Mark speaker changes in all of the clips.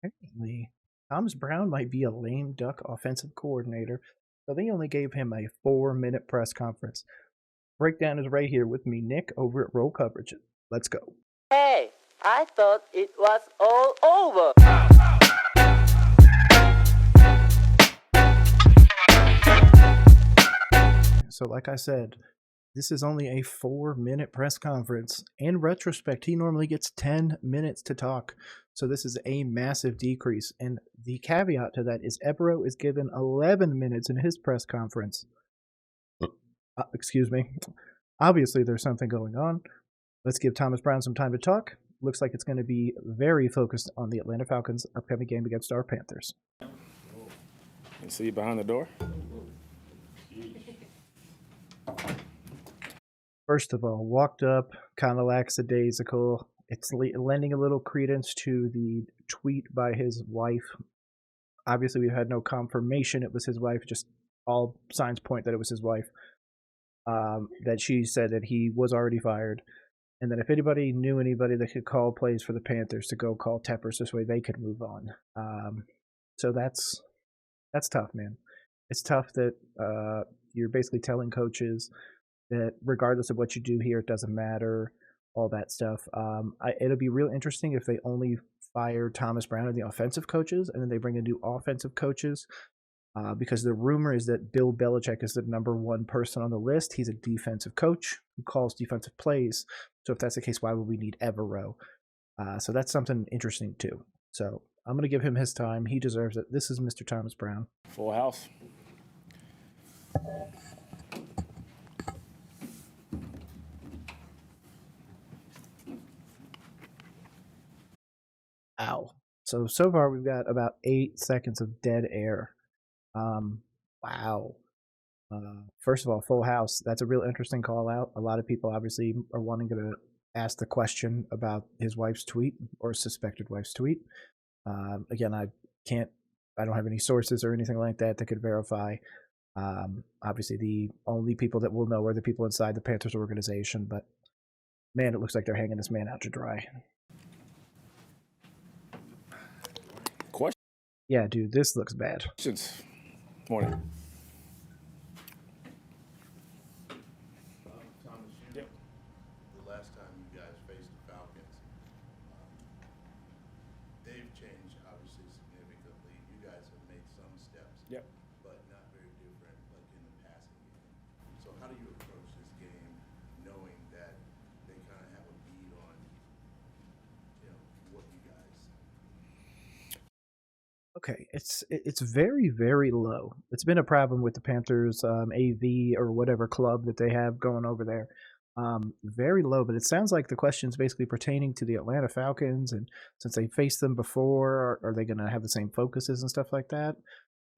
Speaker 1: Apparently, Thomas Brown might be a lame duck offensive coordinator, so they only gave him a 4-minute press conference. Breakdown is right here with me, Nick, over at Roll Coverage. Let's go.
Speaker 2: Hey, I thought it was all over.
Speaker 1: So, like I said, this is only a 4-minute press conference. In retrospect, he normally gets 10 minutes to talk. So this is a massive decrease. And the caveat to that is Ebro is given 11 minutes in his press conference. Excuse me. Obviously, there's something going on. Let's give Thomas Brown some time to talk. Looks like it's going to be very focused on the Atlanta Falcons' upcoming game against our Panthers.
Speaker 3: You see you behind the door?
Speaker 1: First of all, walked up, kind of lackadaisical. It's lending a little credence to the tweet by his wife. Obviously, we've had no confirmation it was his wife, just all signs point that it was his wife. That she said that he was already fired, and that if anybody knew anybody that could call plays for the Panthers to go call Teppers, this way they could move on. So that's tough, man. It's tough that you're basically telling coaches that regardless of what you do here, it doesn't matter, all that stuff. It'll be real interesting if they only fire Thomas Brown and the offensive coaches, and then they bring in new offensive coaches, because the rumor is that Bill Belichick is the number one person on the list. He's a defensive coach who calls defensive plays. So if that's the case, why would we need Evero? So that's something interesting too. So I'm going to give him his time. He deserves it. This is Mr. Thomas Brown.
Speaker 3: Full house.
Speaker 1: Ow. So far we've got about 8 seconds of dead air. Wow. First of all, full house. That's a real interesting call out. A lot of people obviously are wanting to ask the question about his wife's tweet or suspected wife's tweet. Again, I don't have any sources or anything like that that could verify. Obviously, the only people that will know are the people inside the Panthers organization. But man, it looks like they're hanging this man out to dry.
Speaker 3: Questions?
Speaker 1: Yeah, dude, this looks bad.
Speaker 3: Morning.
Speaker 4: Thomas,
Speaker 3: Yep.
Speaker 4: the last time you guys faced the Falcons, they've changed obviously significantly. You guys have made some steps,
Speaker 3: Yep.
Speaker 4: but not very different, like in the passing game. So how do you approach this game, knowing that they kind of have a bead on, what you guys?
Speaker 1: Okay, it's very, very low. It's been a problem with the Panthers AV or whatever club that they have going over there. Very low, but it sounds like the question's basically pertaining to the Atlanta Falcons, and since they faced them before, are they going to have the same focuses and stuff like that?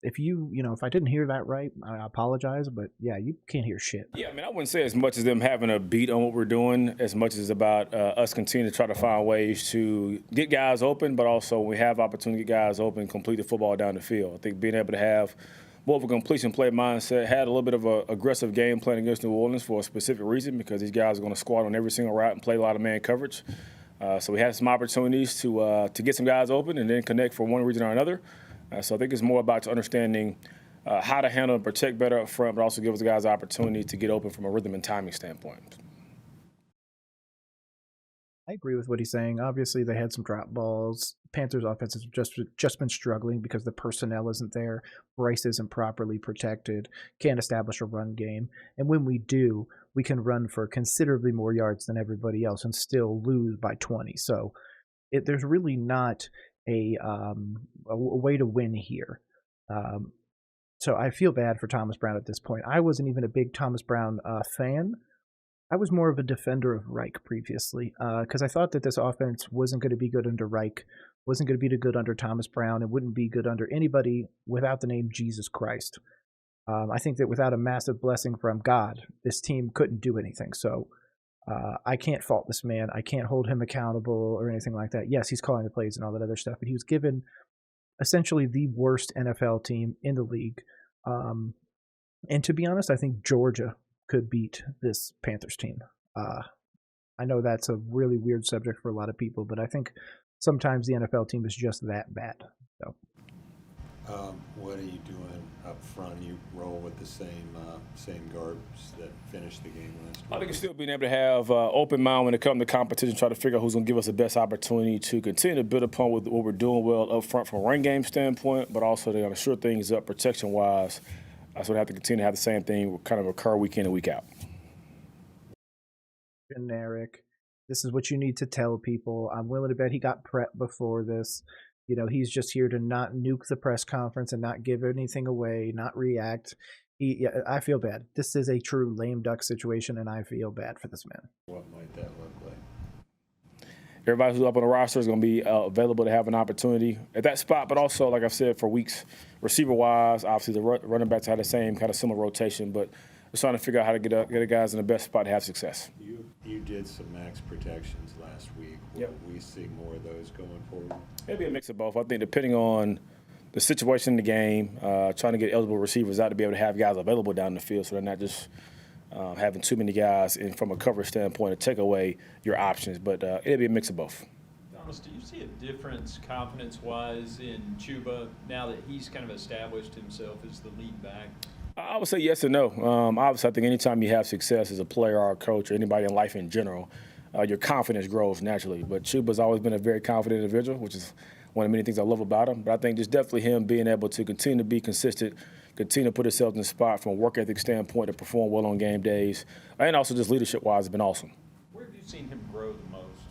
Speaker 1: If if I didn't hear that right, I apologize, but yeah, you can't hear shit.
Speaker 3: Yeah, I mean, I wouldn't say as much as them having a beat on what we're doing, as much as about us continuing to try to find ways to get guys open, but also when we have opportunity to get guys open, complete the football down the field. I think being able to have more of a completion play mindset, had a little bit of an aggressive game plan against New Orleans for a specific reason, because these guys are going to squat on every single route and play a lot of man coverage. So we had some opportunities to get some guys open and then connect for one reason or another. So I think it's more about understanding how to handle and protect better up front, but also give us guys the opportunity to get open from a rhythm and timing standpoint.
Speaker 1: I agree with what he's saying. Obviously, they had some drop balls. Panthers' offense has just been struggling because the personnel isn't there. Bryce isn't properly protected. Can't establish a run game. And when we do, we can run for considerably more yards than everybody else and still lose by 20. So there's really not a way to win here. So I feel bad for Thomas Brown at this point. I wasn't even a big Thomas Brown fan. I was more of a defender of Reich previously, because I thought that this offense wasn't going to be good under Reich, wasn't going to be good under Thomas Brown, and wouldn't be good under anybody without the name Jesus Christ. I think that without a massive blessing from God, this team couldn't do anything. So I can't fault this man. I can't hold him accountable or anything like that. Yes, he's calling the plays and all that other stuff, but he was given essentially the worst NFL team in the league. And to be honest, I think Georgia could beat this Panthers team. I know that's a really weird subject for a lot of people, but I think sometimes the NFL team is just that bad. So
Speaker 5: What are you doing up front? You roll with the same guards that finished the game last
Speaker 3: I
Speaker 5: week?
Speaker 3: think it's still being able to have open mind when it comes to competition, try to figure out who's going to give us the best opportunity to continue to build upon what we're doing well up front from a run game standpoint, but also to shore things up protection-wise. So we have to continue to have the same thing kind of occur week in and week out.
Speaker 1: generic. This is what you need to tell people. I'm willing to bet he got prepped before this. He's just here to not nuke the press conference and not give anything away, not react. I feel bad. This is a true lame duck situation, and I feel bad for this man.
Speaker 5: What might that look like?
Speaker 3: Everybody who's up on the roster is going to be available to have an opportunity at that spot, but also, like I've said, for weeks, receiver-wise, obviously the running backs had the same kind of similar rotation, but we're trying to figure out how to get the guys in the best spot to have success.
Speaker 5: You did some max protections last week. Will we see more of those going forward?
Speaker 3: Maybe a mix of both. I think depending on the situation in the game, trying to get eligible receivers out to be able to have guys available down the field so they're not just having too many guys and from a coverage standpoint to take away your options. But it'll be a mix of both.
Speaker 6: Thomas, do you see a difference confidence-wise in Chuba now that he's kind of established himself as the lead back?
Speaker 3: I would say yes and no. Obviously, I think anytime you have success as a player or a coach or anybody in life in general, your confidence grows naturally. But Chuba's always been a very confident individual, which is one of the many things I love about him. But I think just definitely him being able to continue to be consistent, continue to put himself in the spot from a work ethic standpoint to perform well on game days, and also just leadership-wise has been awesome.
Speaker 6: Where have you seen him grow the most?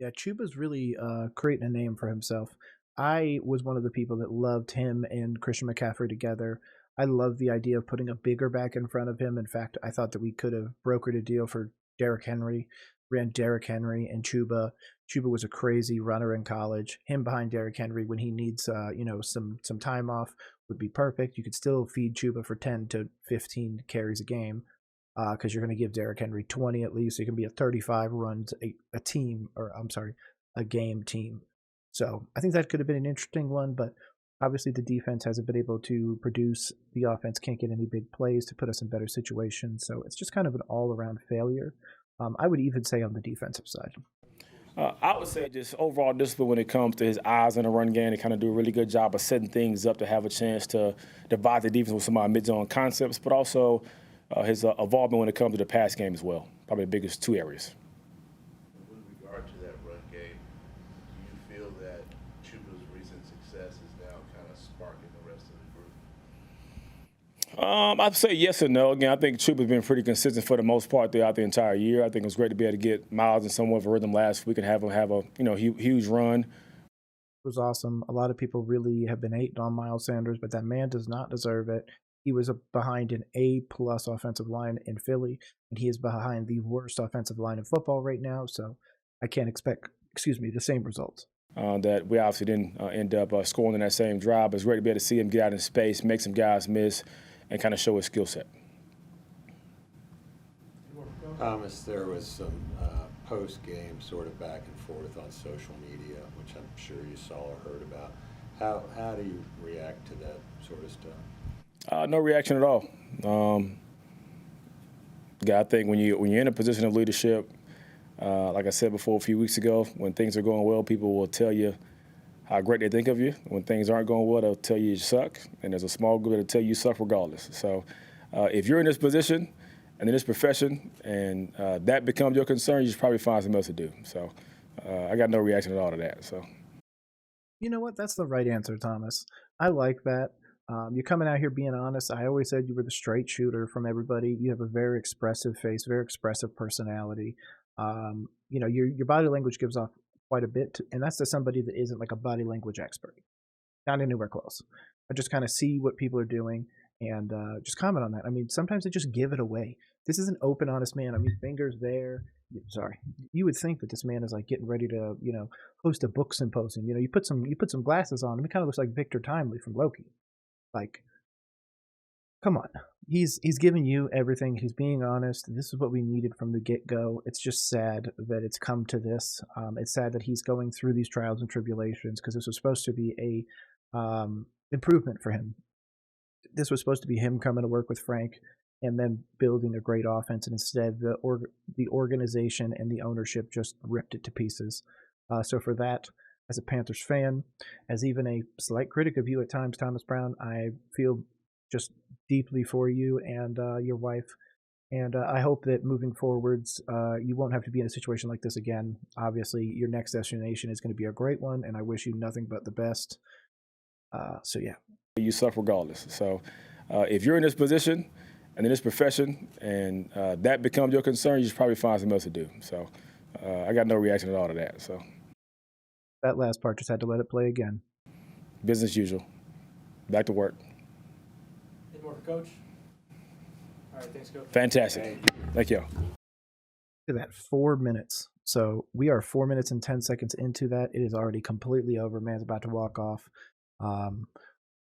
Speaker 1: Yeah, Chuba's really creating a name for himself. I was one of the people that loved him and Christian McCaffrey together. I love the idea of putting a bigger back in front of him. In fact, I thought that we could have brokered a deal for Derrick Henry, ran Derrick Henry and Chuba. Chuba was a crazy runner in college. Him behind Derrick Henry when he needs some time off would be perfect. You could still feed Chuba for 10 to 15 carries a game because you're going to give Derrick Henry 20 at least. So it can be a 35 runs a game team. So I think that could have been an interesting one, but obviously the defense hasn't been able to produce. The offense can't get any big plays to put us in better situations. So it's just kind of an all-around failure. I would even say on the defensive side.
Speaker 3: I would say just overall discipline when it comes to his eyes in the run game to kind of do a really good job of setting things up to have a chance to divide the defense with some of our mid-zone concepts, but also his involvement when it comes to the pass game as well. Probably the biggest two areas.
Speaker 4: With regard to that run game, do you feel that Chuba's recent success is now kind of sparking the rest of the group?
Speaker 3: I'd say yes and no. Again, I think Chuba's been pretty consistent for the most part throughout the entire year. I think it was great to be able to get Miles in somewhat of a rhythm last week and have him have a huge run.
Speaker 1: It was awesome. A lot of people really have been hating on Miles Sanders, but that man does not deserve it. He was behind an A-plus offensive line in Philly, and he is behind the worst offensive line in football right now. So I can't expect, the same results.
Speaker 3: That we obviously didn't end up scoring in that same drive. But it's great to be able to see him get out in space, make some guys miss, and kind of show his skill set.
Speaker 5: Thomas, there was some post-game sort of back and forth on social media, which I'm sure you saw or heard about. How do you react to that sort of stuff?
Speaker 3: No reaction at all. I think when you're in a position of leadership, like I said before a few weeks ago, when things are going well, people will tell you how great they think of you. When things aren't going well, they'll tell you suck, and there's a small group that'll tell you suck regardless. So if you're in this position and in this profession and that becomes your concern, you should probably find something else to do. So I got no reaction at all to that. So.
Speaker 1: You know what? That's the right answer, Thomas. I like that. You're coming out here being honest. I always said you were the straight shooter from everybody. You have a very expressive face, very expressive personality. Your body language gives off quite a bit, and that's to somebody that isn't like a body language expert. Not anywhere close. I just kind of see what people are doing and just comment on that. I mean, sometimes they just give it away. This is an open, honest man. I mean, fingers there. Sorry, you would think that this man is like getting ready to, host a book symposium. You put some glasses on him. He kind of looks like Victor Timely from Loki. Like, come on. He's giving you everything. He's being honest. This is what we needed from the get-go. It's just sad that it's come to this. It's sad that he's going through these trials and tribulations because this was supposed to be a improvement for him. This was supposed to be him coming to work with Frank and then building a great offense, and instead the organization and the ownership just ripped it to pieces. So for that, as a Panthers fan, as even a slight critic of you at times, Thomas Brown, I feel just deeply for you and your wife. And I hope that moving forwards, you won't have to be in a situation like this again. Obviously, your next destination is going to be a great one, and I wish you nothing but the best. So, yeah.
Speaker 3: You suffer regardless. So if you're in this position and in this profession and that becomes your concern, you should probably find something else to do. So I got no reaction at all to that. So
Speaker 1: That last part, just had to let it play again.
Speaker 3: business as usual. Back to work.
Speaker 7: Any more for Coach? All right, thanks, Coach.
Speaker 3: Fantastic. Thank you.
Speaker 1: Look at that, 4 minutes. So we are 4 minutes and 10 seconds into that. It is already completely over. Man's about to walk off.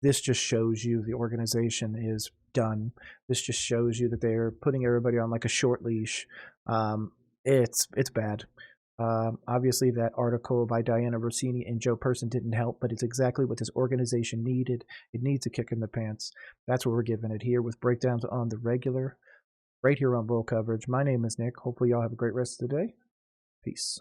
Speaker 1: This just shows you the organization is done. This just shows you that they're putting everybody on like a short leash. It's bad. Obviously, that article by Diana Rossini and Joe Person didn't help, but it's exactly what this organization needed. It needs a kick in the pants. That's what we're giving it here with breakdowns on the regular, right here on Roll Coverage. My name is Nick. Hopefully, y'all have a great rest of the day. Peace.